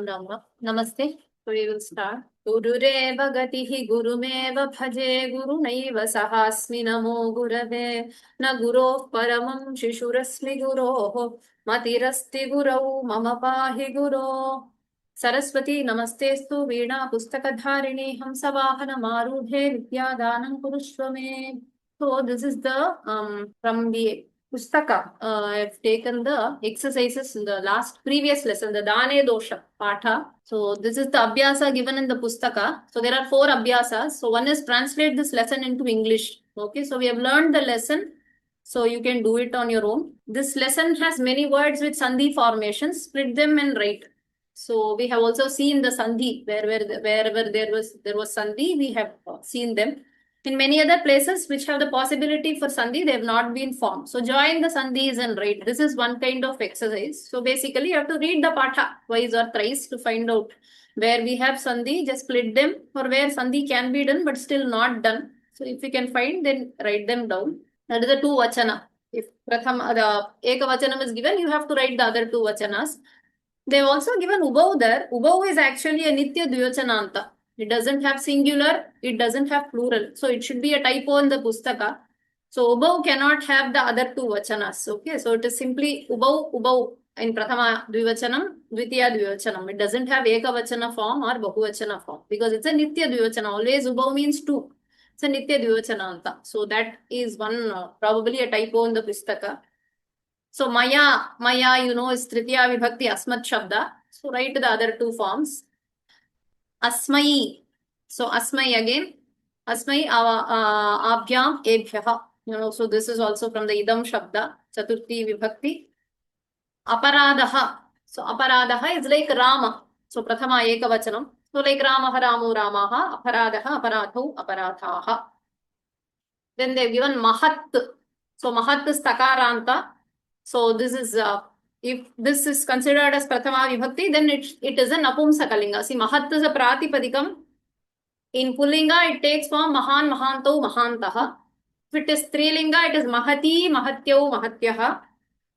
राम राम नमस्ते. So we will start. गुरुरेव गतिः गुरुमेव भजे गुरुनैव सहास्मि नमो गुरवे न गुरोः परमं शिशुरस्मि गुरोः मतिरस्ति गुरौ मम पाहि गुरो. सरस्वती नमस्तेस्तु वीणा पुस्तकधारिणी हंसवाहनमारूढे विद्यादानं कुरुष्व मे. So this is the from the Pustaka. I've taken the exercises in the last previous lesson, the Dane Dosha Patha. So this is the Abhyasa given in the Pustaka. So there are 4 Abhyasas. So one is translate this lesson into English. Okay, so we have learned the lesson. So you can do it on your own. This lesson has many words with Sandhi formations. Split them and write. So we have also seen the Sandhi wherever there was Sandhi, we have seen them. In many other places which have the possibility for Sandhi, they have not been formed. So join the Sandhis and write. This is one kind of exercise. So basically you have to read the Patha twice or thrice to find out where we have Sandhi, just split them, or where Sandhi can be done but still not done. So if you can find, then write them down. That is the 2 Vachana. If Pratham, the Eka Vachanam is given, you have to write the other 2 Vachanas. They have also given Ubau there. Ubau is actually a Nitya Dvivachananta. It doesn't have singular, it doesn't have plural. So it should be a typo in the Pustaka. So Ubau cannot have the other 2 Vachanas. Okay, so it is simply Ubau in Prathama Dvivachanam, Dvitiya Dvivachanam. It doesn't have Eka Vachana form or Bahuvachana form because it's a Nitya Dvivachana. Always Ubau means 2. It's a Nitya Dvivachananta. So that is one probably a typo in the Pustaka. So Maya, is Tritiya Vibhakti Asmat Shabda. So write the other 2 forms. Asmai. So Asmai again. Asmai Abhyam Ebhyaha. So this is also from the Idam Shabda. Chaturthi Vibhakti. Aparadaha. So Aparadaha is like Rama. So Prathama Ekavachanam. So like Ramaha Ramu Ramaha. Aparadaha Aparathu Aparathaha. Then they've given Mahat. So Mahat is Takaranta. So this is, if this is considered as Prathama Vibhakti, then it is a Napumsakalinga. See, Mahat is a Pratipadikam. In Pullinga, it takes form Mahan, Mahantau, Mahantaha. If it is Strilinga, it is Mahati, Mahatyau, Mahatyaha.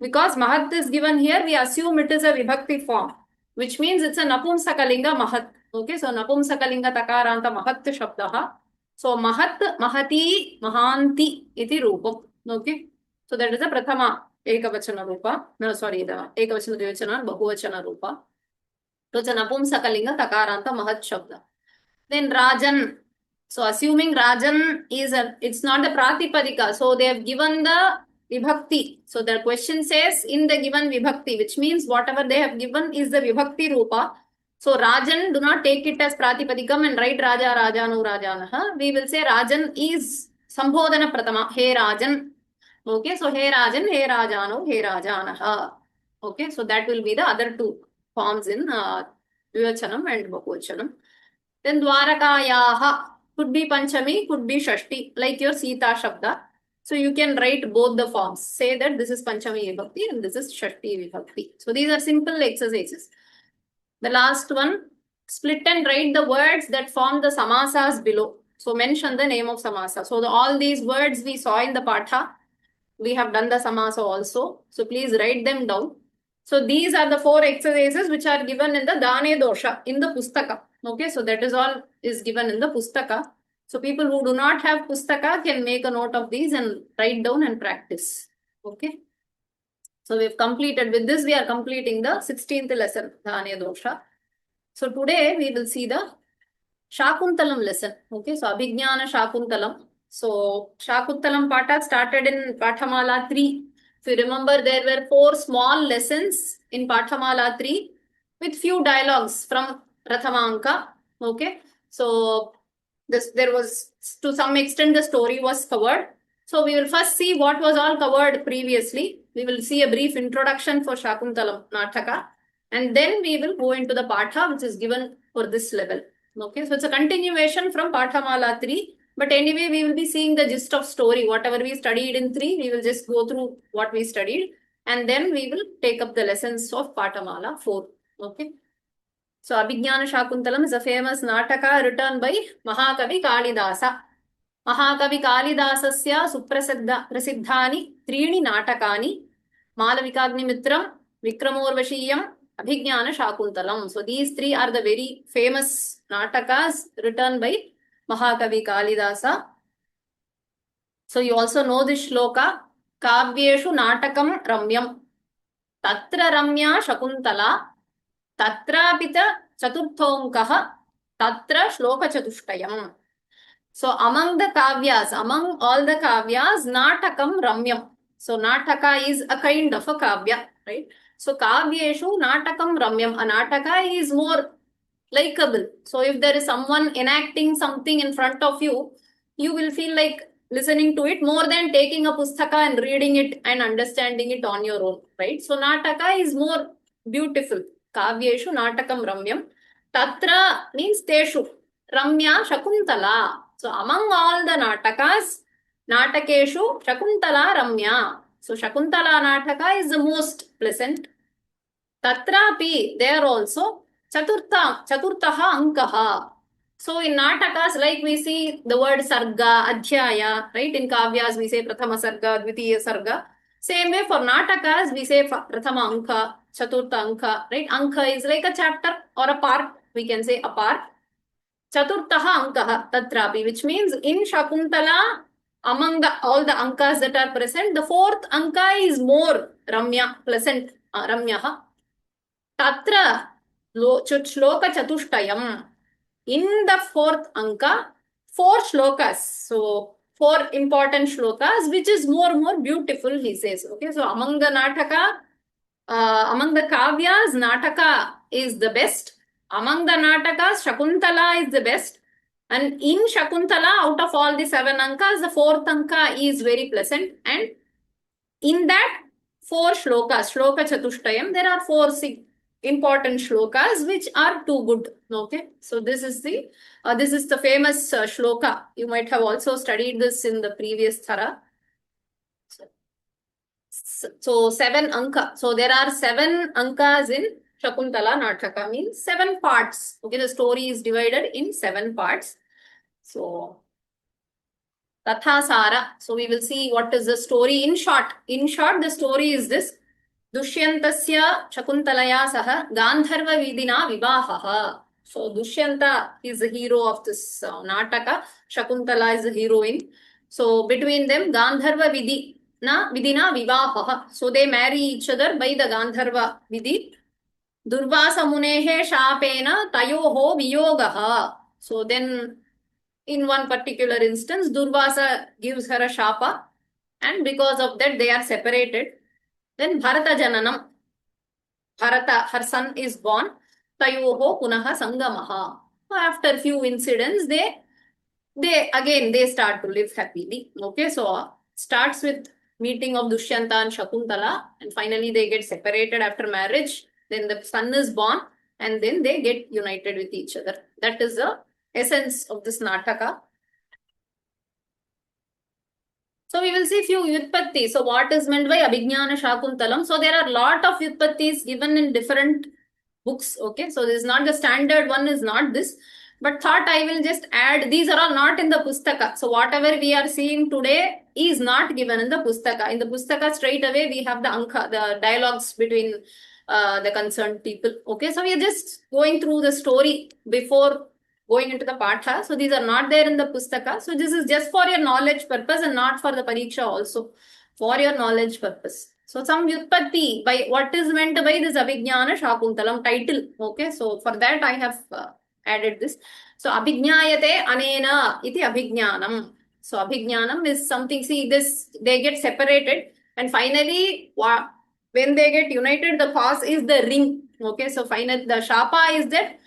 Because Mahat is given here, we assume it is a Vibhakti form, which means it's a Napumsakalinga Mahat. Okay, so Napumsakalinga Takaranta Mahat Shabdaha. So Mahat, Mahati, Mahanti iti Rupam. Okay, so that is a Prathama Ekavachana Rupa. No, sorry, the Ekavachana Dvivachana, Bahuvachana Rupa. So it's a Napumsakalinga Takaranta Mahat Shabda. Then Rajan. So assuming Rajan is it's not the Pratipadika. So they have given the Vibhakti. So the question says in the given Vibhakti, which means whatever they have given is the Vibhakti Rupa. So Rajan, do not take it as Pratipadikam and write Raja, Rajanu, Rajanaha. We will say Rajan is Sambodhana Pratama. Hey Rajan. Okay, so Hey Rajan, Hey Rajanu, Hey Rajanaha. Okay, so that will be the other 2 forms in Dvivachanam and Bahuvachanam. Then Dwarakayaha could be Panchami, could be Shashti, like your Sita Shabda. So you can write both the forms. Say that this is Panchami Vibhakti and this is Shashti Vibhakti. So these are simple exercises. The last one, split and write the words that form the samasas below. So mention the name of samasa. So all these words we saw in the Patha, we have done the samasa also. So please write them down. So these are the 4 exercises which are given in the Dane Dosha in the Pustaka. Okay, so that is all is given in the Pustaka. So people who do not have Pustaka can make a note of these and write down and practice. Okay. So we've completed, with this we are completing the 16th lesson, Dane Dosha. So today we will see the Shakuntalam lesson. Okay, so Abhijnana Shakuntalam. So Shakuntalam Patha started in Pathamala 3. If you remember, there were 4 small lessons in Pathamala 3 with few dialogues from Prathamanka. Okay, so there was, to some extent, the story was covered. So we will first see what was all covered previously. We will see a brief introduction for Shakuntalam Nataka. And then we will go into the Patha which is given for this level. Okay, so it's a continuation from Pathamala 3. But anyway, we will be seeing the gist of story. Whatever we studied in 3, we will just go through what we studied. And then we will take up the lessons of Pathamala 4. Okay. So Abhijnana Shakuntalam is a famous Nataka written by Mahakavi Kalidasa. Mahakavi Kalidasasya Suprasiddhani Trini Natakani Malavikagnimitram Vikramorvashiyam Abhignana Shakuntalam. So these three are the very famous Natakas written by Mahakavi Kalidasa. So you also know this shloka. Kavyeshu Natakam Ramyam. Tatra Ramya Shakuntala. Tatrapita Chaturthonkaha. Tatra Shloka Chatushtayam. So among the kavyas, among all the kavyas, Natakam Ramyam. So Nataka is a kind of a kavya, right? So kavyeshu Natakam Ramyam. A Nataka is more likable. So if there is someone enacting something in front of you, you will feel like listening to it more than taking a pustaka and reading it and understanding it on your own, right? So Nataka is more beautiful. Kavyeshu Natakam Ramyam. Tatra means Teshu. Ramya Shakuntala. So among all the Natakas, Natakeshu Shakuntala Ramya. So Shakuntala Nataka is the most pleasant. Tatrapi, there also, Chaturtaha Ankaha. So in Natakas, like we see the word Sarga, Adhyaya, right? In Kavyas, we say Prathama Sarga, Dvitiya Sarga. Same way for Natakas, we say Prathama Anka, Chaturtha Anka, right? Anka is like a chapter or a part, we can say a part. Chaturtaha Ankaha, Tatrapi, which means in Shakuntala, among all the Ankas that are present, the fourth Anka is more Ramya, pleasant, Ramyaha. Tatra shloka chatushtayam. In the fourth anka, four shlokas. So, four important shlokas, which is more beautiful, he says. Okay, so among the Nataka, among the Kavyas, Nataka is the best. Among the Natakas, Shakuntala is the best. And in Shakuntala, out of all the seven ankas, the fourth anka is very pleasant. And in that, four shlokas, shloka chatushtayam, there are four important shlokas which are too good. Okay, so this is the famous shloka. You might have also studied this in the previous thara. So 7 anka. So there are 7 ankas in Shakuntala Nataka, means 7 parts. Okay, the story is divided in 7 parts. So Tathasara. So we will see what is the story in short. In short, the story is this. Dushyantasya Shakuntalaya saha Gandharva Vidina Vivahaha. So Dushyanta is the hero of this Nataka. Shakuntala is the heroine. So between them, Gandharva Vidina Vivahaha. So they marry each other by the Gandharva Vidhi. Durvasa Munehe Shapena Tayoho Viyogaha. So then in one particular instance, Durvasa gives her a shapa, and because of that, they are separated. Then Bharata Jananam, Bharata, her son is born. Tayoho Punaha Sangamaha. After few incidents, they start to live happily. Okay, so starts with meeting of Dushyanta and Shakuntala, and finally they get separated after marriage. Then the son is born, and then they get united with each other. That is the essence of this Nataka. So we will see few Vyutpatti. So what is meant by Abhignana Shakuntalam? So there are a lot of Vyutpattis given in different books. Okay, so this is not the standard one, is not this. But thought I will just add, these are all not in the Pustaka. So whatever we are seeing today is not given in the Pustaka. In the Pustaka, straight away we have the Anka, the dialogues between the concerned people. Okay, so we are just going through the story before going into the Patha. So these are not there in the Pustaka. So this is just for your knowledge purpose and not for the Pariksha also. For your knowledge purpose. So some Vyutpatti, by what is meant by this Abhignana Shakuntalam title. Okay, so for that I have added this. So Abhignayate Anena iti Abhignanam. So Abhignanam is something, see this, they get separated and finally when they get united, the cause is the ring. Okay, so finally the Shapa is that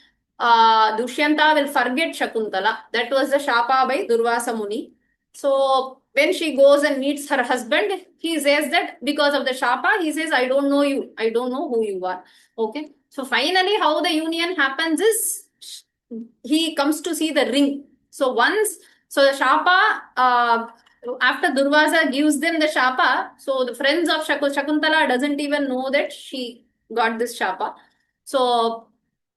Dushyanta will forget Shakuntala. That was the Shapa by Durvasa Muni. So when she goes and meets her husband, he says that because of the Shapa, he says, I don't know you. I don't know who you are. Okay. So finally, how the union happens is he comes to see the ring. So the Shapa, after Durvasa gives them the Shapa, so the friends of Shakuntala doesn't even know that she got this Shapa. So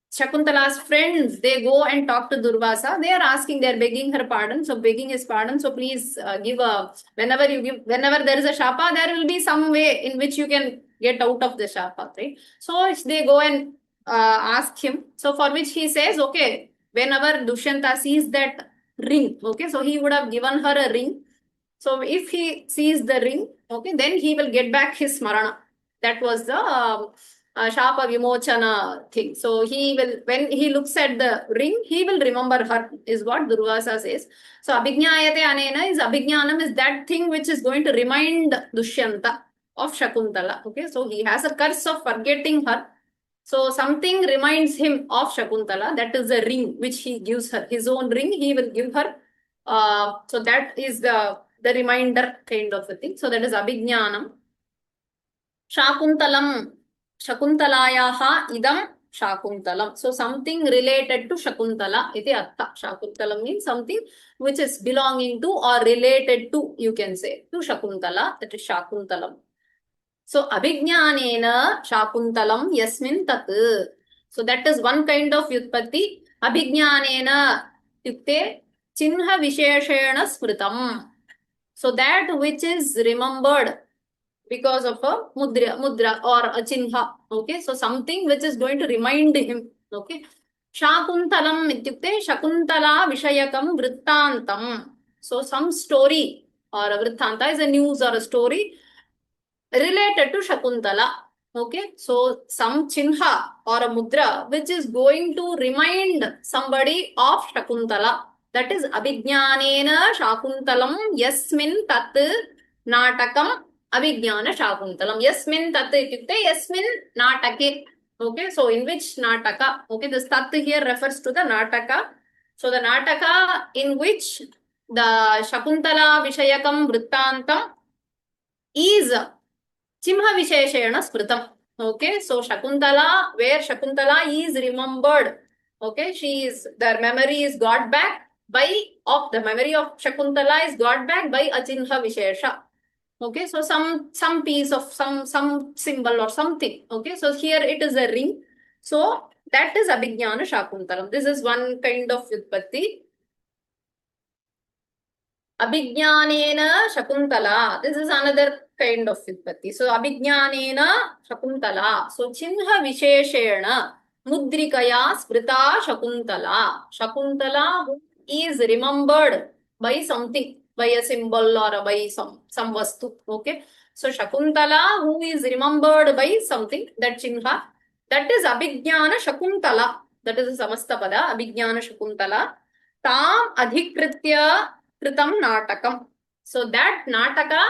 Shakuntala's friends, they go and talk to Durvasa. They are asking, they are begging her pardon. So begging his pardon. So please whenever there is a Shapa, there will be some way in which you can get out of the shapa, right? So they go and ask him. So for which he says, okay, whenever Dushyanta sees that ring, okay, so he would have given her a ring. So if he sees the ring, okay, then he will get back his smarana. That was the Shapa Vimochana thing. So he will, when he looks at the ring, he will remember her, is what Durvasa says. So Abhijnayate Anena is Abhijnanam is that thing which is going to remind Dushyanta of Shakuntala. Okay, so he has a curse of forgetting her. So something reminds him of Shakuntala. That is the ring which he gives her. His own ring he will give her. So that is the reminder kind of a thing. So that is Abhijnanam. Shakuntalam. Shakuntalayaha idam Shakuntalam. So something related to Shakuntala. Iti artha. Shakuntalam means something which is belonging to or related to, you can say, to Shakuntala. That is Shakuntalam. So Abhijnanena Shakuntalam yasmin tat. So that is one kind of Vyutpatti. Abhijnanena yukte chinha visheshena smritam. So that which is remembered because of a mudra or a chinha. Okay, so something which is going to remind him. Okay, Shakuntalam ityukte Shakuntala vishayakam vrittantam. So some story or a vrittanta is a news or a story related to Shakuntala. Okay, so some chinha or a mudra which is going to remind somebody of Shakuntala. That is Abhijnanena Shakuntalam yasmin tat natakam Abhijnana Shakuntalam. Yasmin tat ityukte yasmin natake. Okay, so in which nataka? Okay, this tat here refers to the nataka. So the nataka in which the Shakuntala Vishayakam Vrittantam is Chimha Visheshena Smritam. Okay, so Shakuntala, where Shakuntala is remembered. Okay, their memory is got back the memory of Shakuntala is got back by a Chinha Vishesha. Okay, so some piece of some symbol or something. Okay, so here it is a ring. So that is Abhijnana Shakuntalam. This is one kind of Vyutpatti. Abhijnanena Shakuntala. This is another kind of Vyutpatti. So Abhijnanena Shakuntala. So Chinha Visheshena Mudrikaya Sprita Shakuntala. Shakuntala who is remembered by something, by a symbol or by some vastu. Okay. So Shakuntala who is remembered by something, that Chinha, that is Abhijnana Shakuntala. That is a Samastapada, Abhijnana Shakuntala. Tam Adhikritya Kritam Natakam. So that Nataka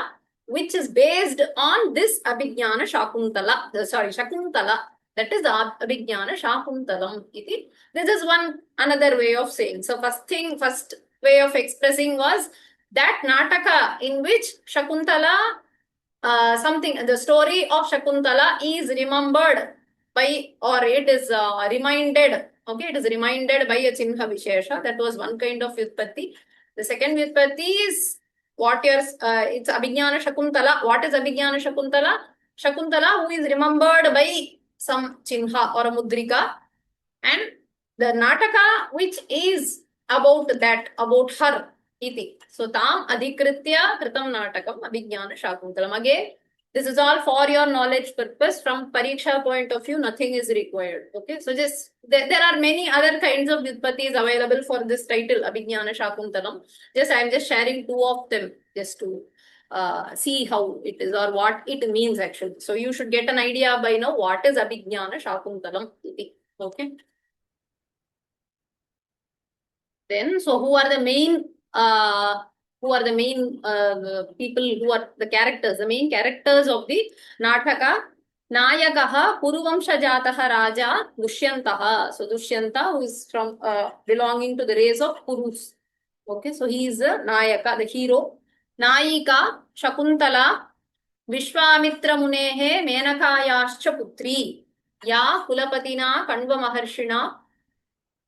which is based on this Abhijnana Shakuntala, Shakuntala, that is Abhijnana Shakuntalam. This is another way of saying. So first way of expressing was that Nataka in which Shakuntala, the story of Shakuntala is remembered by, or it is reminded. Okay, it is reminded by a Chinha Vishesha. That was one kind of Vyutpatti. The second Vyutpatti is it's Abhijnana Shakuntala. What is Abhijnana Shakuntala? Shakuntala who is remembered by some Chinha or a Mudrika, and the Nataka which is about her. Iti. So tam adhikritya kritam natakam Abhijnana Shakuntalam. Again, this is all for your knowledge purpose. From Pariksha point of view, nothing is required. Okay, so just there are many other kinds of Vyutpattis available for this title, Abhijnana Shakuntalam. I am just sharing two of them just to see how it is or what it means actually. So you should get an idea by now what is Abhijnana Shakuntalam. Okay. Then, so who are the main people, who are the characters, the main characters of the Nataka? Nayakaha Puruvamsha Jataha Raja Dushyantaha. So Dushyanta, who is from belonging to the race of Purus. Okay, so he is the Nayaka, the hero. Nayika Shakuntala Vishwamitra Munehe Menakayascha Putri Ya Kulapatina Kanva Maharshina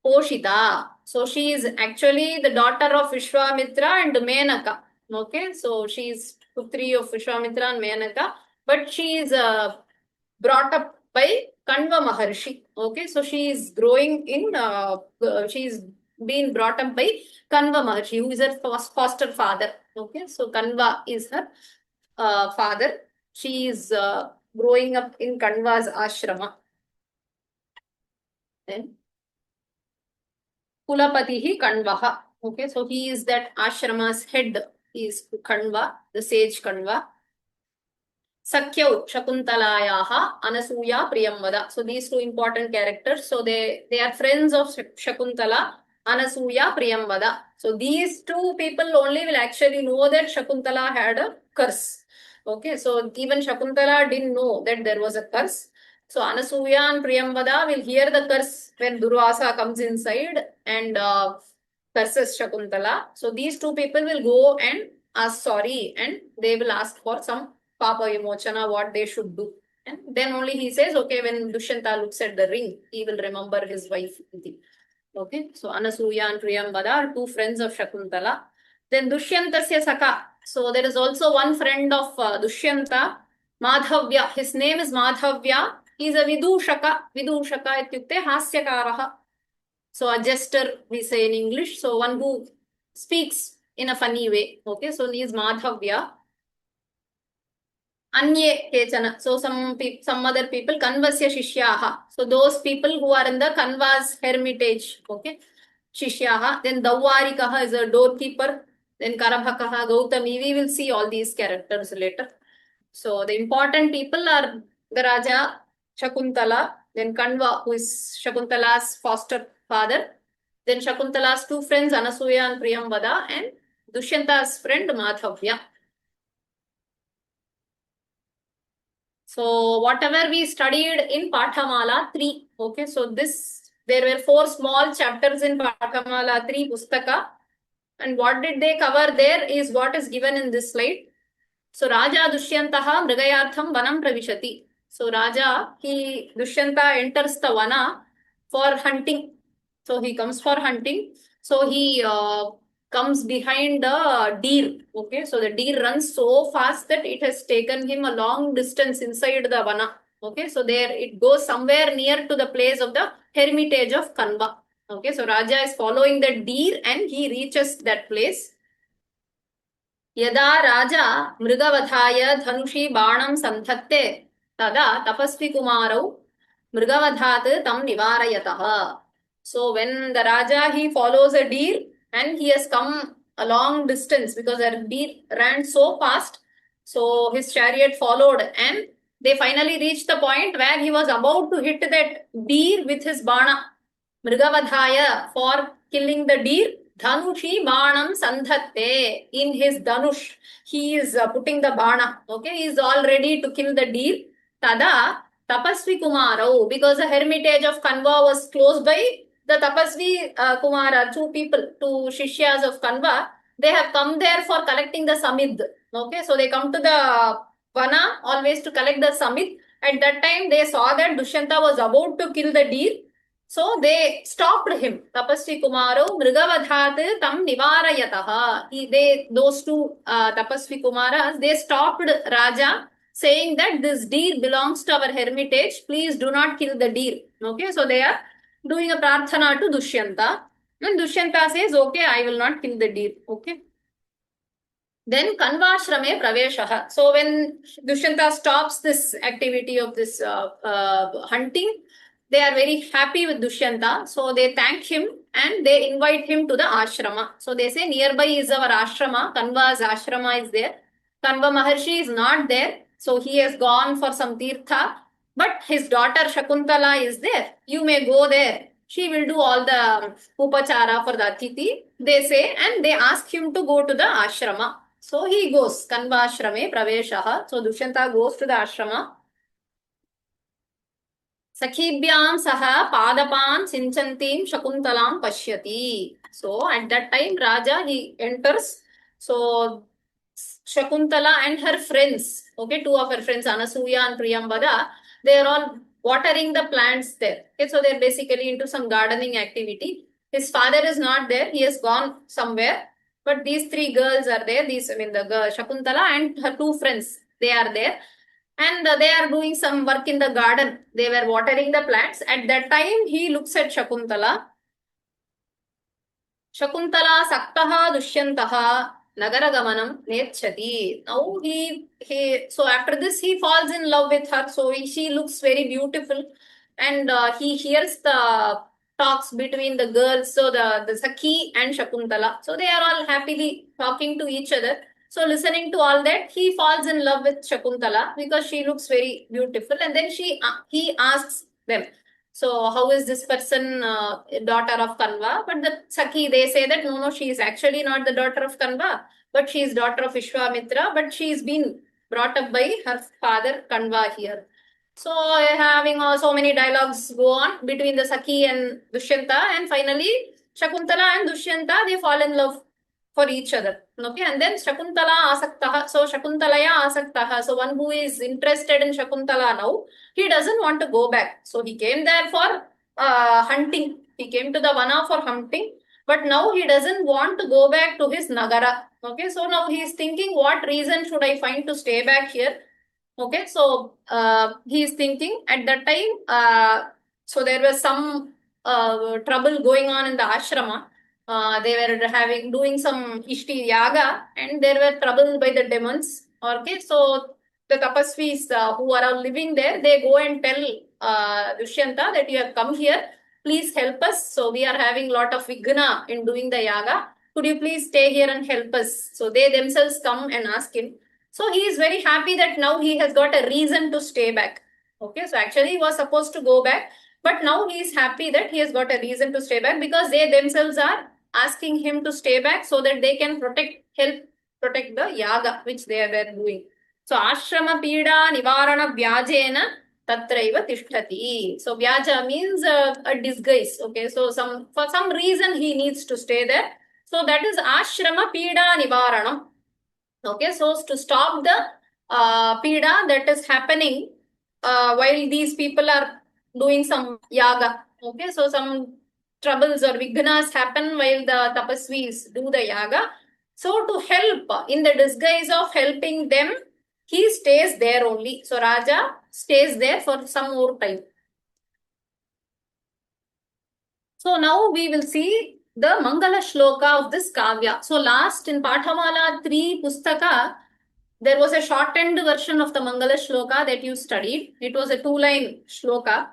Poshita. So she is actually the daughter of Vishwamitra and Menaka. Okay, so she is Putri of Vishwamitra and Menaka, but she is brought up by Kanva Maharshi. Okay, so she is growing in, she is being brought up by Kanva Maharshi, who is her foster father. Okay, so Kanva is her father. She is growing up in Kanva's ashrama. Then Kulapatihi Kanvaha. Okay, so he is that ashrama's head. He is Kanva, the sage Kanva. Sakyau Shakuntalayaha Anasuya Priyamvada. So these two important characters. So they are friends of Shakuntala, Anasuya Priyamvada. So these two people only will actually know that Shakuntala had a curse. Okay, so even Shakuntala didn't know that there was a curse. So Anasuya and Priyamvada will hear the curse when Durvasa comes inside and curses Shakuntala. So these two people will go and ask sorry and they will ask for some Papa Vimochana, what they should do. And then only he says, okay, when Dushyanta looks at the ring, he will remember his wife. Okay, so Anasuya and Priyambada are two friends of Shakuntala. Then Dushyantasya Saka. So there is also one friend of Dushyanta, Madhavya. His name is Madhavya. He is a Vidushaka. Vidushaka ityukte hasyakaraha. So a jester, we say in English. So one who speaks in a funny way. Okay, so he is Madhavya. Anye kechana. So some other people, Kanvasya Shishyaha. So those people who are in the Kanva's hermitage. Okay. Shishyaha. Then Dawarikaha is a doorkeeper. Then Karabhakaha, Gautami. We will see all these characters later. So the important people are the Raja, Shakuntala, then Kanva, who is Shakuntala's foster father. Then Shakuntala's two friends, Anasuya and Priyambada, and Dushyanta's friend, Madhavya. So whatever we studied in Pathamala 3, okay, so there were 4 small chapters in Pathamala 3 Pustaka. And what did they cover there is what is given in this slide. So Raja Dushyantaha Mrigayartham Vanam Pravishati. So Dushyanta enters the Vana for hunting. So he comes for hunting. So he comes behind the deer. Okay, so the deer runs so fast that it has taken him a long distance inside the Vana. Okay, so there it goes somewhere near to the place of the hermitage of Kanva. Okay, so Raja is following the deer and he reaches that place. यदा राजा मृगवधाय धनुषी बाणं सन्धत्ते तदा तपस्वी कुमारौ मृगवधात् तं निवारयतः. So when the Raja, he follows a deer and he has come a long distance because the deer ran so fast. So his chariot followed and they finally reached the point where he was about to hit that deer with his bana. Mrigavadhaya, for killing the deer. Dhanushi Banam Sandhatte. In his Dhanush, he is putting the Bana. Okay, he is all ready to kill the deer. Tada Tapasvi Kumaro, because the hermitage of Kanva was close by, the Tapasvi Kumara, two Shishyas of Kanva, they have come there for collecting the Samid. Okay, so they come to the Vana always to collect the Samid. At that time, they saw that Dushyanta was about to kill the deer. So they stopped him. Tapasvi Kumaro Mrigavadhat tam nivarayataha. Those two Tapasvi Kumaras, they stopped Raja saying that this deer belongs to our hermitage. Please do not kill the deer. Okay, so they are doing a prarthana to Dushyanta. And Dushyanta says, okay, I will not kill the deer. Okay. Then Kanvashrame Praveshaha. So when Dushyanta stops this activity of this hunting, they are very happy with Dushyanta. So they thank him and they invite him to the ashrama. So they say nearby is our ashrama. Kanva's ashrama is there. Kanva Maharshi is not there. So he has gone for some tirtha. But his daughter Shakuntala is there. You may go there. She will do all the upachara for the atiti, they say, and they ask him to go to the ashrama. So he goes, Kanva ashrame praveshaha. So Dushyanta goes to the ashrama. Sakhibhyam saha padapan sinchantim shakuntalam pashyati. So at that time, Raja, he enters. So Shakuntala and her friends, okay, two of her friends, Anasuya and Priyambada, they are all watering the plants there. Okay, so they're basically into some gardening activity. His father is not there. He has gone somewhere. But these 3 girls are there. The girl, Shakuntala and her 2 friends, they are there. And they are doing some work in the garden. They were watering the plants. At that time, he looks at Shakuntala. Shakuntala Saktaha Dushyantaha Nagaragamanam Nechati. Now so after this he falls in love with her. So she looks very beautiful, and he hears the talks between the girls. So the Sakhi and Shakuntala. So they are all happily talking to each other. So listening to all that, he falls in love with Shakuntala because she looks very beautiful, and then he asks them. So how is this person daughter of Kanva? But the Sakhi, they say that no, she is actually not the daughter of Kanva, but she is daughter of Vishwamitra, but she is been brought up by her father Kanva here. So having so many dialogues go on between the Sakhi and Dushyanta, and finally Shakuntala and Dushyanta, they fall in love for each other. Okay, and then Shakuntala Asaktaha. So Shakuntalaya Asaktaha. So one who is interested in Shakuntala now, he doesn't want to go back. So he came there for hunting. He came to the Vana for hunting, but now he doesn't want to go back to his Nagara. Okay, so now he is thinking, what reason should I find to stay back here? Okay, so he is thinking at that time, so there was some trouble going on in the ashrama. They were doing some Ishti Yaga, and there were trouble by the demons. Okay, so the tapasvis who are living there, they go and tell Dushyanta that you have come here, please help us. So we are having lot of vigna in doing the yaga. Could you please stay here and help us? So they themselves come and ask him. So he is very happy that now he has got a reason to stay back. Okay, so actually he was supposed to go back, but now he is happy that he has got a reason to stay back because they themselves are asking him to stay back so that they can help protect the yaga which they were doing. So ashrama pida nivarana vyajena tatraiva tishtati. So vyaja means a disguise. Okay, so for some reason he needs to stay there. So that is ashrama pida nivaranam. Okay, so to stop the pida that is happening while these people are doing some yaga. Okay, so some troubles or vignas happen while the tapasvis do the yaga. So to help, in the disguise of helping them, he stays there only. So Raja stays there for some more time. So now we will see the Mangala Shloka of this Kavya. So last in Pathamala 3 Pustaka, there was a shortened version of the Mangala Shloka that you studied. It was a 2-line shloka.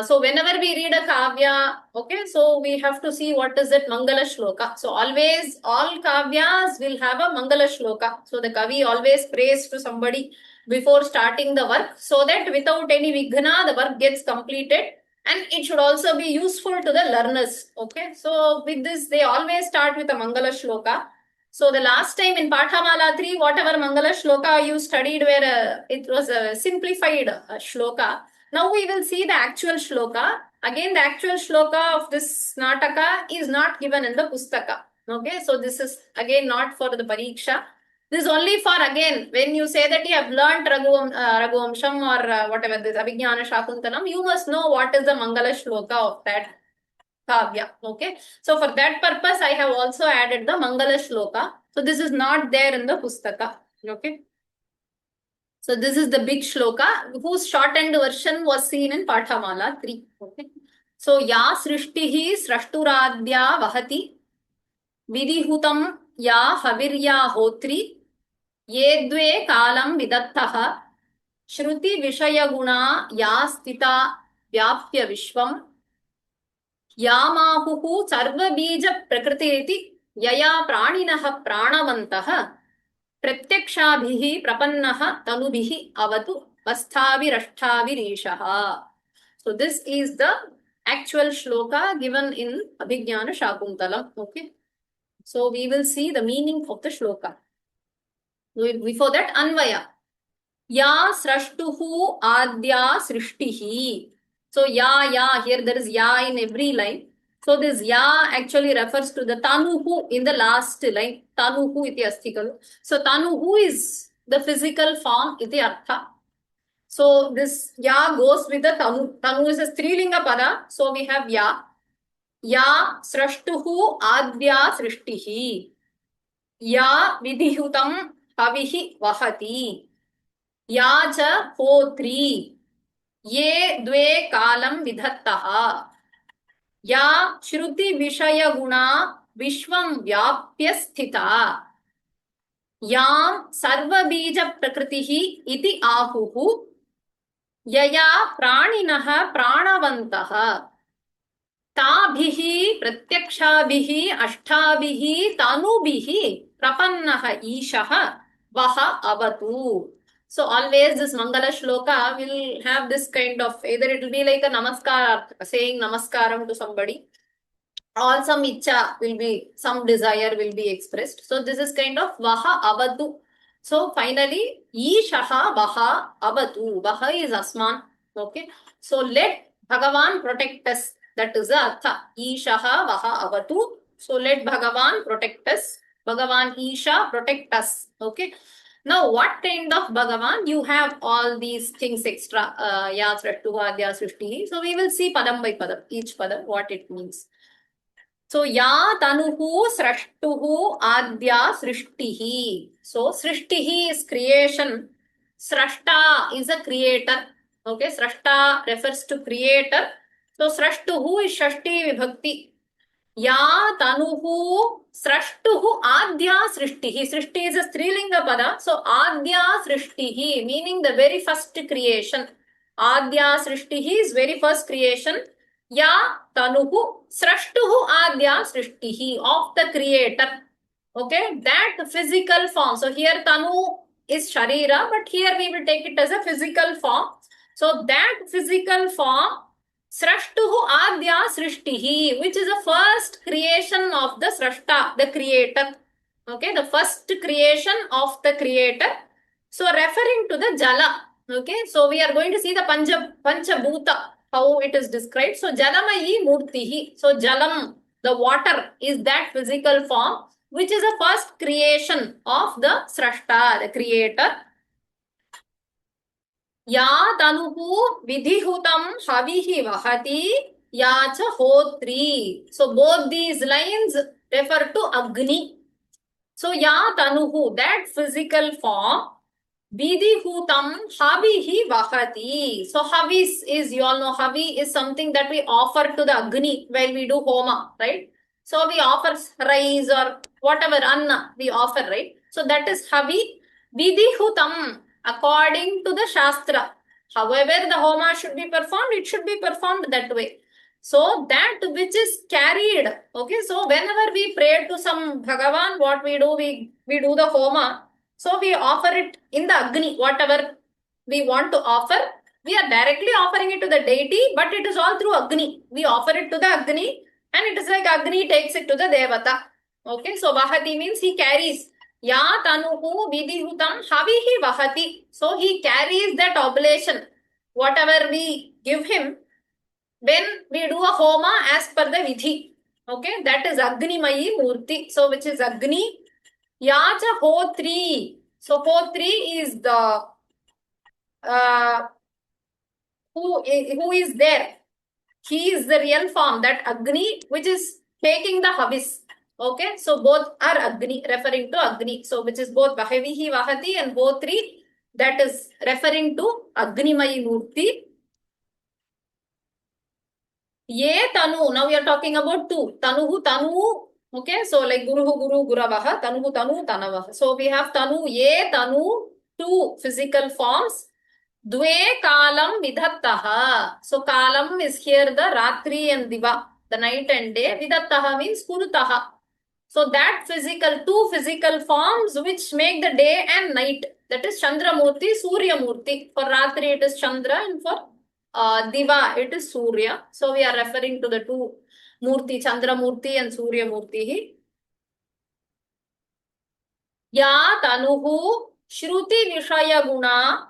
So whenever we read a Kavya, okay, so we have to see what is that Mangala Shloka. So always, all Kavyas will have a Mangala Shloka. So the Kavi always prays to somebody before starting the work so that without any Vighna, the work gets completed. And it should also be useful to the learners. Okay, so with this, they always start with a Mangala Shloka. So the last time in Pathamala 3, whatever Mangala Shloka you studied, where it was a simplified shloka. Now we will see the actual shloka. Again, the actual shloka of this Nataka is not given in the Pustaka. Okay, so this is again not for the Pariksha. This is only for, again, when you say that you have learnt Raghuvamsham or whatever this Abhignana Shakuntalam, you must know what is the Mangala Shloka of that Kavya. Okay. So for that purpose, I have also added the Mangala Shloka. So this is not there in the Pustaka. Okay. So this is the big shloka whose shortened version was seen in Pathamala 3. Okay. So Ya Srishtihi Srashturadya Vahati Vidihutam Ya Havirya Hotri Ye Dve Kalam Vidattaha Shruti Vishaya Guna Ya Stita Vyapya Vishwam यामाहुः सर्वबीजप्रकृतेति यया प्राणिनः प्राणवन्तः प्रत्यक्षाभिः प्रपन्नः तनुभिः अवतु वस्थाभिरष्टाभिरीशः. So this is the actual shloka given in Abhignana Shakuntalam. Okay. So we will see the meaning of the shloka. Before that, Anvaya. Ya srashtuhu adya srishtihi. So ya, here there is ya in every line. So this ya actually refers to the tanuhu in the last line. Tanuhu iti asti kalu. So tanuhu is the physical form iti artha. So this ya goes with the tanu. Tanu is a strilinga pada. So we have ya. Ya srashtuhu adya srishtihi. Ya vidhihutam havihi vahati. या च होत्री ये द्वे कालं विधत्तः या श्रुति विषय गुणा विश्वं व्याप्य स्थिता यां सर्वबीज प्रकृतिः इति आहुः यया प्राणिनः प्राणवन्तः ताभिः प्रत्यक्षाभिः अष्टाभिः तनुभिः प्रपन्नः ईशः वः अवतु. So always this Mangala shloka will have this kind of, either it will be like a namaskar, saying namaskaram to somebody, or some icha will be, some desire will be expressed. So this is kind of vaha avatu. So finally, Ishaha vaha avatu. Vaha is Asman. Okay. So let Bhagavan protect us. That is the artha. Ishaha vaha avatu. So let Bhagavan protect us. Bhagavan Isha protect us. Okay. Now, what kind of Bhagavan? You have all these things extra. Ya Srashtuha, Adya Srishti. So we will see padam by padam, each padam, what it means. So, ya tanuhu srashtuhu adya srishtihi. So, srishtihi is creation. Srashta is a creator. Okay, srashta refers to creator. So, srashtuhu is shashti vibhakti. Ya tanuhu srashtuhu adya srishtihi. Srishti is a strilinga pada. So, adya srishtihi, meaning the very first creation. Adya srishtihi is very first creation. Ya tanuhu srashtuhu adya srishtihi, of the creator. Okay, that physical form. So here tanu is sharira, but here we will take it as a physical form. So that physical form, srashtuhu adya srishtihi, which is the first creation of the srashta, the creator. Okay, the first creation of the creator. So referring to the jala. Okay, so we are going to see the panchabhuta, how it is described. So Jalamayi Murtihi. So Jalam, the water, is that physical form, which is the first creation of the Srashta, the creator. Ya tanuhu vidhihutam havihi vahati ya cha hotri. So both these lines refer to Agni. So ya tanuhu, that physical form, Vidhihutam havihi vahati. So havis is, you all know, havi is something that we offer to the Agni while we do homa, right? So we offer rice or whatever anna we offer, right? So that is havi. Vidhihutam, according to the Shastra. However the homa should be performed, it should be performed that way. So that which is carried, okay, so whenever we pray to some Bhagavan, what we do, we do the homa. So we offer it in the Agni, whatever we want to offer. We are directly offering it to the deity, but it is all through Agni. We offer it to the Agni, and it is like Agni takes it to the Devata. Okay, so Vahati means he carries. Ya tanuhu vidhihutam havihi vahati. So he carries that oblation. Whatever we give him, when we do a homa as per the vidhi. Okay, that is Agni Mayi Murti. So which is Agni. Yacha Hotri. So Hotri is the who is there. He is the real form, that Agni, which is taking the havis. Okay, so both are Agni, referring to Agni. So which is both Vahavihi Vahati and Hotri, that is referring to Agni Mayi Murti. Ye Tanu, now we are talking about two. Tanuhu Tanu. Okay, so like Guruhu Guru Guravaha, Tanuhu Tanu Tanavaha. So we have Tanu, Ye Tanu, two physical forms. Dve Kalam Vidhattaha. So Kalam is here the Ratri and Diva, the night and day. Vidhattaha means Kurutaha. So that physical, two physical forms which make the day and night. That is Chandramurti, Suryamurti. For Ratri it is Chandra, and for Diva it is Surya. So we are referring to the two Murti, Chandramurti and Suryamurti. Ya tanuhu Shruti Vishaya Guna.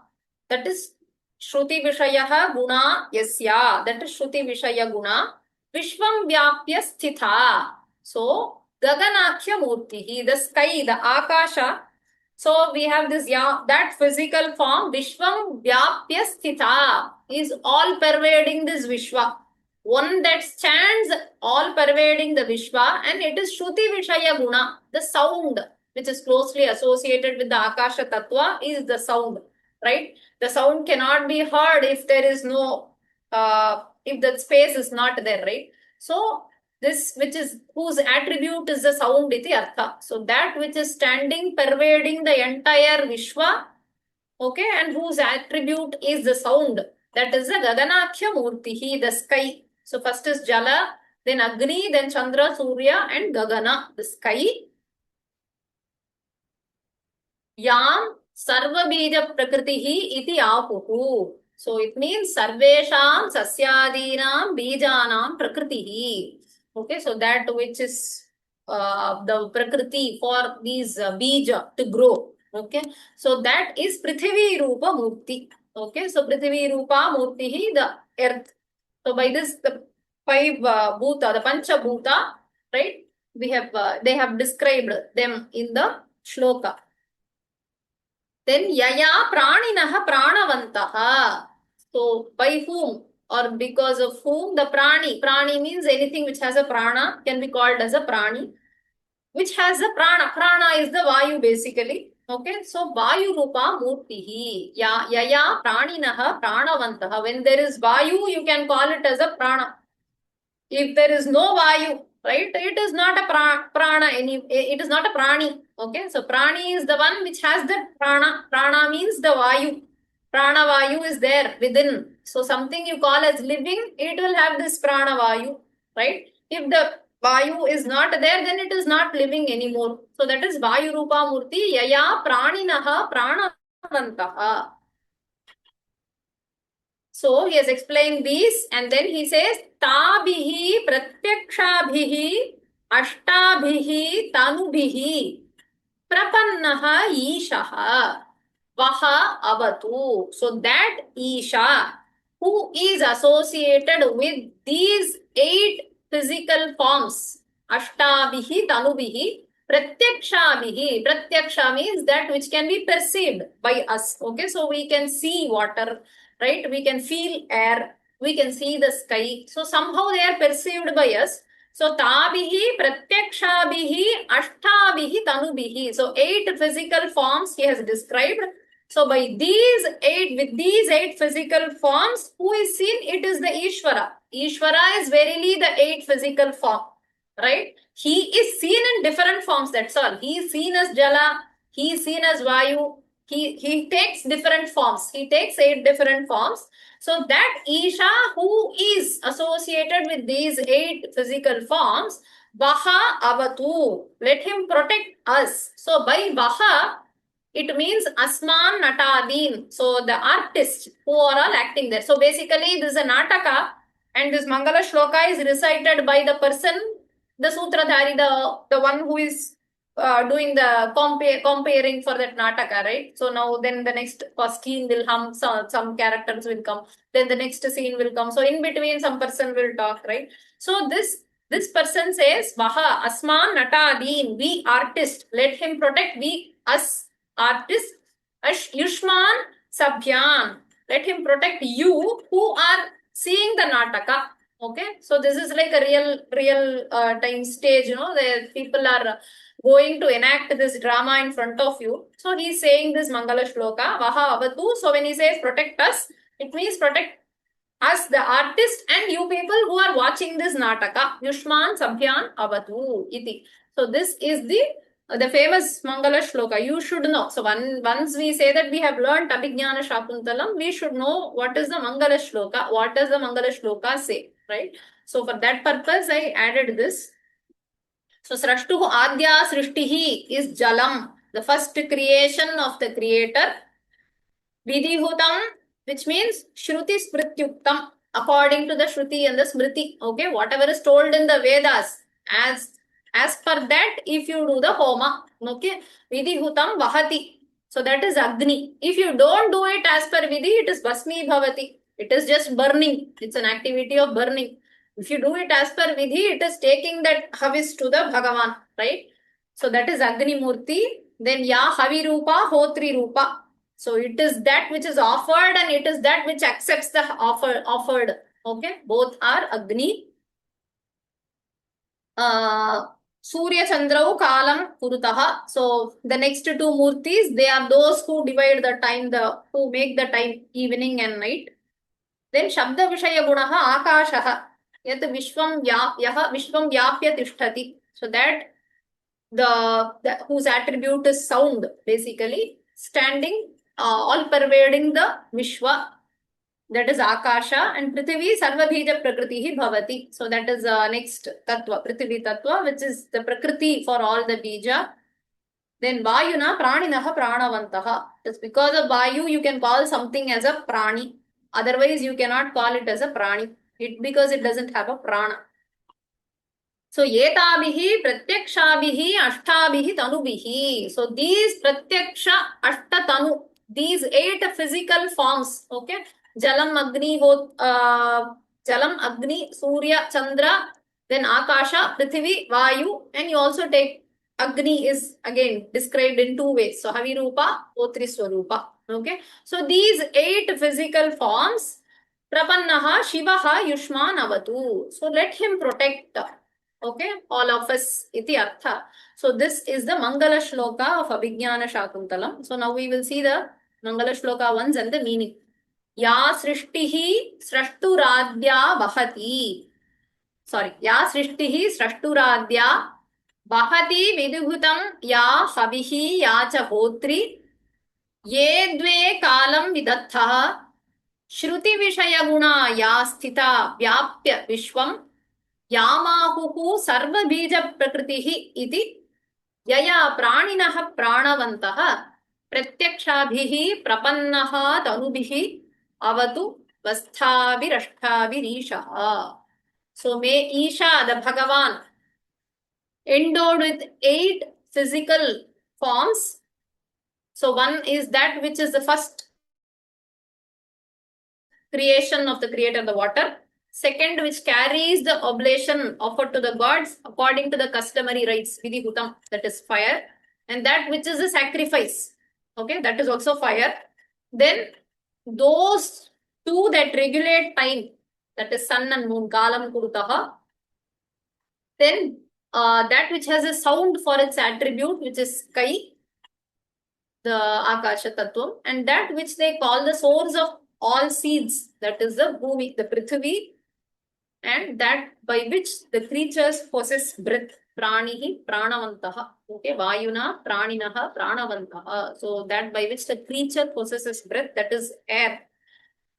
That is Shruti Vishayaha Guna Yasya. That is Shruti Vishaya Guna. Vishwam Vyapya Sthitha. So Gaganakya Murtihi, the sky, the Akasha. So we have this, yeah, that physical form, Vishwam Vyapya Sthitha, is all pervading this Vishwa. One that stands all pervading the Vishwa, and it is Shruti Vishaya Guna, the sound, which is closely associated with the Akasha Tattva, is the sound, right? The sound cannot be heard if there is no, if the space is not there, right? So this which is whose attribute is the sound iti artha. So that which is standing, pervading the entire Vishwa, okay, and whose attribute is the sound, that is the Gaganakhya Murtihi, the sky. So first is Jala, then Agni, then Chandra, Surya, and Gagana, the sky. Yam Sarva Bija Prakritihi iti Apuhu. So it means Sarvesham Sasyadinam Bijanam Prakritihi. Okay, so that which is the Prakriti for these bija to grow. Okay, so that is Prithvi Rupa Murti. Okay, so Prithvi Rupa Murtihi, the earth. So by this, the five bhuta, the Pancha Bhuta, right? We have they have described them in the shloka. Then yaya praninaha pranavantaha. So by whom or because of whom the prani. Prani means anything which has a prana can be called as a prani. Which has a prana. Prana is the vayu basically. Okay, so vayu rupa murtihi. Yaya praninaha pranavantaha. When there is vayu, you can call it as a prana. If there is no vayu, right, it is not a prana, it is not a prani. Okay, so prani is the one which has the prana. Prana means the vayu. Prana vayu is there within. So something you call as living, it will have this prana vayu, right? If the vayu is not there, then it is not living anymore. So that is vayu rupa murti yaya praninaha pranavantaha. So he has explained these, and then he says, Tabihi pratyakshabhihi ashtabhihi tanubhihi prapannaha ishaha vaha avatu. So that Isha, who is associated with these 8 physical forms, ashtabhihi tanubhihi pratyakshabhihi. Pratyaksha means that which can be perceived by us. Okay, so we can see water, right? We can feel air, we can see the sky. So somehow they are perceived by us. So tabihi, pratyakshabhihi, ashtabhihi, tanubhihi. So 8 physical forms he has described. So by these 8, with these 8 physical forms, who is seen? It is the Ishvara. Ishvara is verily the 8 physical form, right? He is seen in different forms, that's all. He is seen as Jala, he is seen as Vayu, he takes different forms. He takes 8 different forms. So that Isha who is associated with these 8 physical forms, Vaha Avatu, let him protect us. So by Vaha, it means Asman Natadin. So the artists who are all acting there. So basically this is a Nataka, and this Mangala Shloka is recited by the person, the Sutradhari, the one who is doing the comparing for that Nataka, right? So now then the next scene will hum, some characters will come, then the next scene will come. So in between some person will talk, right? So this person says, Vaha Asman Natadin, we artists, let him protect we us artists. Yushman Sabhyan, let him protect you who are seeing the Nataka. Okay, so this is like a real time stage, you know, the people are going to enact this drama in front of you. So he is saying this Mangala Shloka, Vaha Avatu. So when he says protect us, it means protect us, the artist, and you people who are watching this Nataka. Yushman Sabhyan Avatu iti. So this is the famous Mangala Shloka. You should know. So once we say that we have learned Abhignana Shakuntalam, we should know what is the Mangala Shloka. What does the Mangala Shloka say, right? So for that purpose, I added this. So Srashtuhu Adya Srishtihi is Jalam, the first creation of the creator. Vidhihutam, which means Shruti Smrityuktam, according to the Shruti and the Smriti. Okay, whatever is told in the Vedas, as per that, if you do the Homa, okay, Vidhihutam Vahati. So that is Agni. If you don't do it as per Vidhi, it is Basmi Bhavati. It is just burning. It's an activity of burning. If you do it as per Vidhi, it is taking that Havis to the Bhagavan, right? So that is Agni Murti. Then Ya Havi Rupa, Hotri Rupa. So it is that which is offered and it is that which accepts the offered. Okay, both are Agni. Surya Chandrau Kalam Purutaha. So the next 2 murtis, they are those who divide the time, who make the time evening and night. Then Shabda Vishaya Gunaha Akashaha. यत् विश्वं यः विश्वं व्याप्य तिष्ठति. So that the whose attribute is sound, basically standing, all pervading the Vishwa, that is Akasha, and Prithvi Sarvabhija Prakriti Bhavati. So that is next Tattva, Prithvi Tattva, which is the Prakriti for all the Bija. Then Vayuna Praninaha Pranavantaha. It's because of Vayu you can call something as a Prani. Otherwise you cannot call it as a Prani. Because it doesn't have a Prana. So Yetabihi Pratyakshabihi Ashtabihi Tanubihi. So these Pratyaksha Ashtatanu, these 8 physical forms, okay? Jalam, Agni, Surya, Chandra, then Akasha, Prithvi, Vayu, and you also take Agni is again described in 2 ways. So Havirupa, Otriswarupa. Okay. So these 8 physical forms, Prapannaha, Shivaha, Yushman, Avatu. So let him protect, okay, all of us, iti artha. So this is the Mangala Shloka of Abhignana Shakuntalam. So now we will see the Mangala Shloka ones and the meaning. Ya Srishtihi Srashturadya Vahati. Sorry, Ya Srishtihi Srashturadya Vahati Vidhutam Ya Havihi Ya Cha Hotri Ye Dve Kalam Vidattha Shruti Vishaya Guna Ya Sthita Vyapya Vishwam Yamahuhu Sarvabija Prakritihi Iti Yaya Praninaha Pranavantaha Pratyakshabhihi Prapannaha Tanubihi Avatu Vasthavirashtavirishaha. So may Isha, the Bhagavan, endowed with 8 physical forms. So one is that which is the first creation of the creator, the water. Second, which carries the oblation offered to the gods according to the customary rites, vidhihutam, that is fire. And that which is a sacrifice, okay, that is also fire. Then those 2 that regulate time, that is sun and moon, kalam kurutaha. Then that which has a sound for its attribute, which is Kai, the Akasha Tattvam, and that which they call the source of all seeds, that is the Bhumi, the Prithvi, and that by which the creatures possess breath, Pranihi, Pranavantaha, okay, Vayuna, Praninaha, Pranavantaha. So that by which the creature possesses breath, that is air.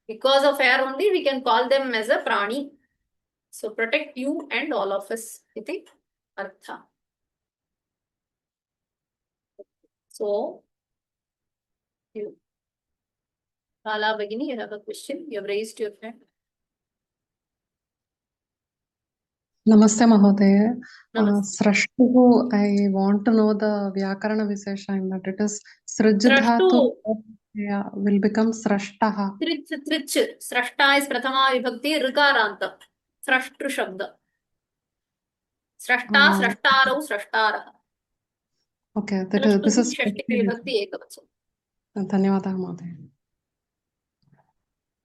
Because of air only, we can call them as a Prani. So protect you and all of us, iti artha. So, you, Kala Bagini, you have a question? You have raised your hand. Namaste Mahodaya. Namaste. Srashtuhu, I want to know the Vyakarana Vishesha in that it is Srijadhatu will become Srashtaha. Trich. Srashta is Prathama Vibhakti, Rikaranta. Srashtru Shabda. Srashta, Srashtarau, Srashtara. Okay, this is Shashti Vibhakti Ekavacham. Dhanyavadah Mahodaya.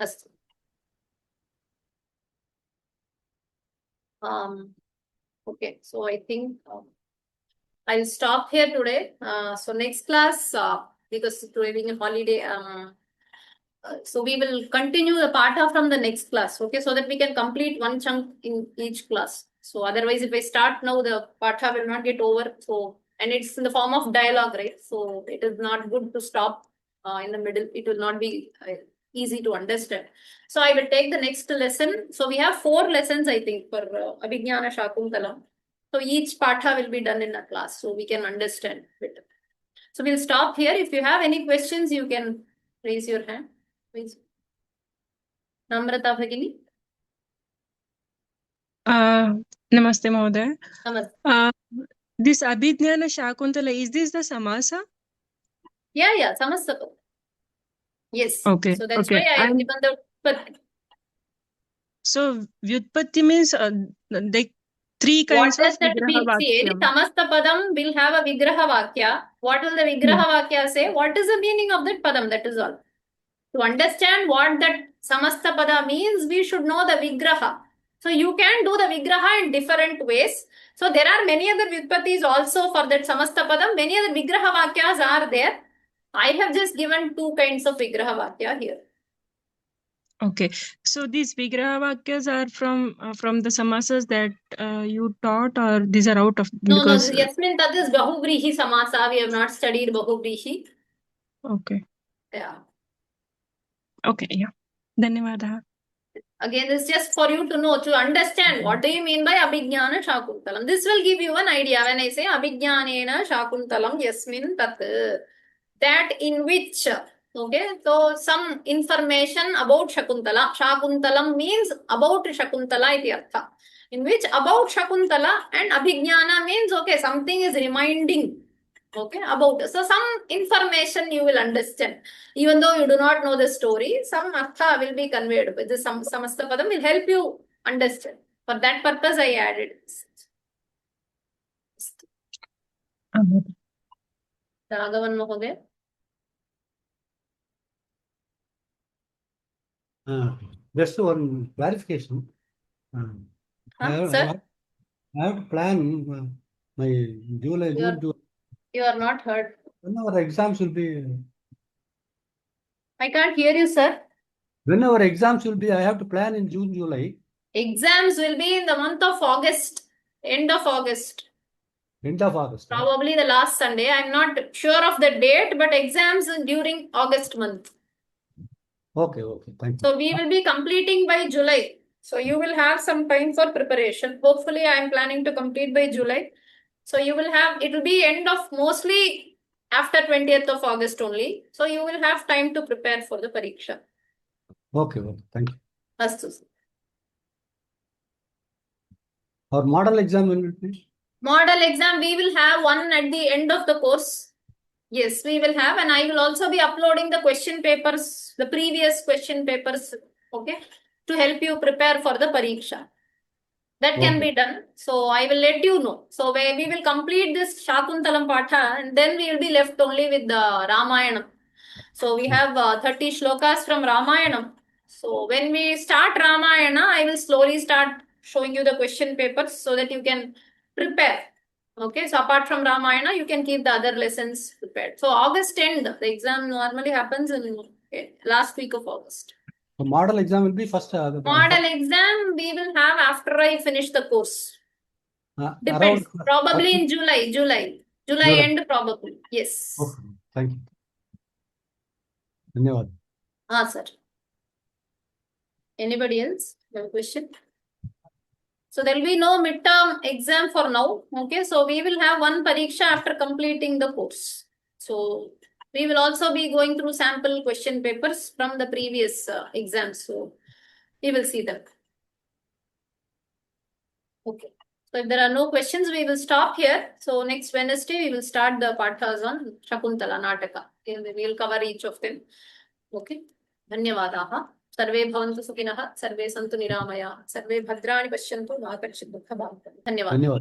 Astu. Okay, so I think I'll stop here today. So next class, because today being a holiday, so we will continue the Patha from the next class, okay, so that we can complete one chunk in each class. So otherwise, if I start now, the Patha will not get over. So, and it's in the form of dialogue, right? So it is not good to stop in the middle. It will not be easy to understand. So I will take the next lesson. So we have 4 lessons, I think, for Abhignana Shakuntalam. So each Patha will be done in a class, so we can understand better. So we'll stop here. If you have any questions, you can raise your hand. Please. Namrata Bhagini. Namaste Mahodaya. Namaste. This Abhignana Shakuntala, is this the Samasa? Yeah, Samasa. Yes. Okay. So that's why I have given the Vyutpatti. So Vyutpatti means like 3 kinds what of does that mean? See, any Samasta Padam will have a Vigraha Vakya. What will the Vigraha Vakya say? What is the meaning of that Padam? That is all. To understand what that Samasta Pada means, we should know the Vigraha. So you can do the Vigraha in different ways. So there are many other Vyutpattis also for that Samasta Padam. Many other Vigraha Vakyas are there. I have just given 2 kinds of Vigraha Vakya here. Okay. So these Vigraha Vakyas are from the samasas that you taught, or these are out of No, because Yasmin, that is Bahuvrihi Samasa. We have not studied Bahuvrihi. okay. Yeah. Okay, yeah. Dhanyavadaha. Again, this is just for you to know, to understand what do you mean by Abhijnana Shakuntalam. This will give you an idea when I say Abhijnanena Shakuntalam Yasmin Tat. That in which, okay, so some information about Shakuntala. Shakuntalam means about Shakuntala iti artha. In which about Shakuntala and Abhijnana means, okay, something is reminding, okay, about. So some information you will understand. Even though you do not know the story, some artha will be conveyed. This samasta padam will help you understand. For that purpose, I added this. Raghavan Mohoday. Just one clarification. Sir, I have to plan my July, June, July. you are not heard. When our exams will be, I can't hear you, sir. when our exams will be, I have to plan in June, July. Exams will be in the month of August, end of August, End of August. Right? probably the last Sunday. I'm not sure of the date, but exams during August month. Okay, thank you. So we will be completing by July. So you will have some time for preparation. Hopefully, I am planning to complete by July. So you will have, it will be end of mostly after 20th of August only. So you will have time to prepare for the pariksha. Okay, thank you. Astu. Our model exam when will be? Model exam, we will have one at the end of the course. Yes, we will have, and I will also be uploading the question papers, the previous question papers, okay, to help you prepare for the pariksha. That can be done. So I will let you know. So we will complete this Shakuntalam Patha, and then we will be left only with the Ramayanam. So we have 30 shlokas from Ramayanam. So when we start Ramayana, I will slowly start showing you the question papers so that you can prepare. Okay, so apart from Ramayana, you can keep the other lessons prepared. So August end, the exam normally happens in last week of August. The model exam will be first. Model exam we will have after I finish the course. Depends. Around, Probably in July end probably. Yes. Okay, thank you. Dhanyavad. Sir. Anybody else have a question? So there will be no midterm exam for now. Okay, so we will have one pariksha after completing the course. So we will also be going through sample question papers from the previous exams. So we will see them. Okay. So if there are no questions, we will stop here. So next Wednesday, we will start the pathas on Shakuntala Nataka. We will cover each of them. Okay. Dhanyavadaha. सर्वे भवन्तु सुखिनः सर्वे सन्तु निरामयाः सर्वे भद्राणि पश्यन्तु मा कश्चित् दुःखभाग् धन्यवादः.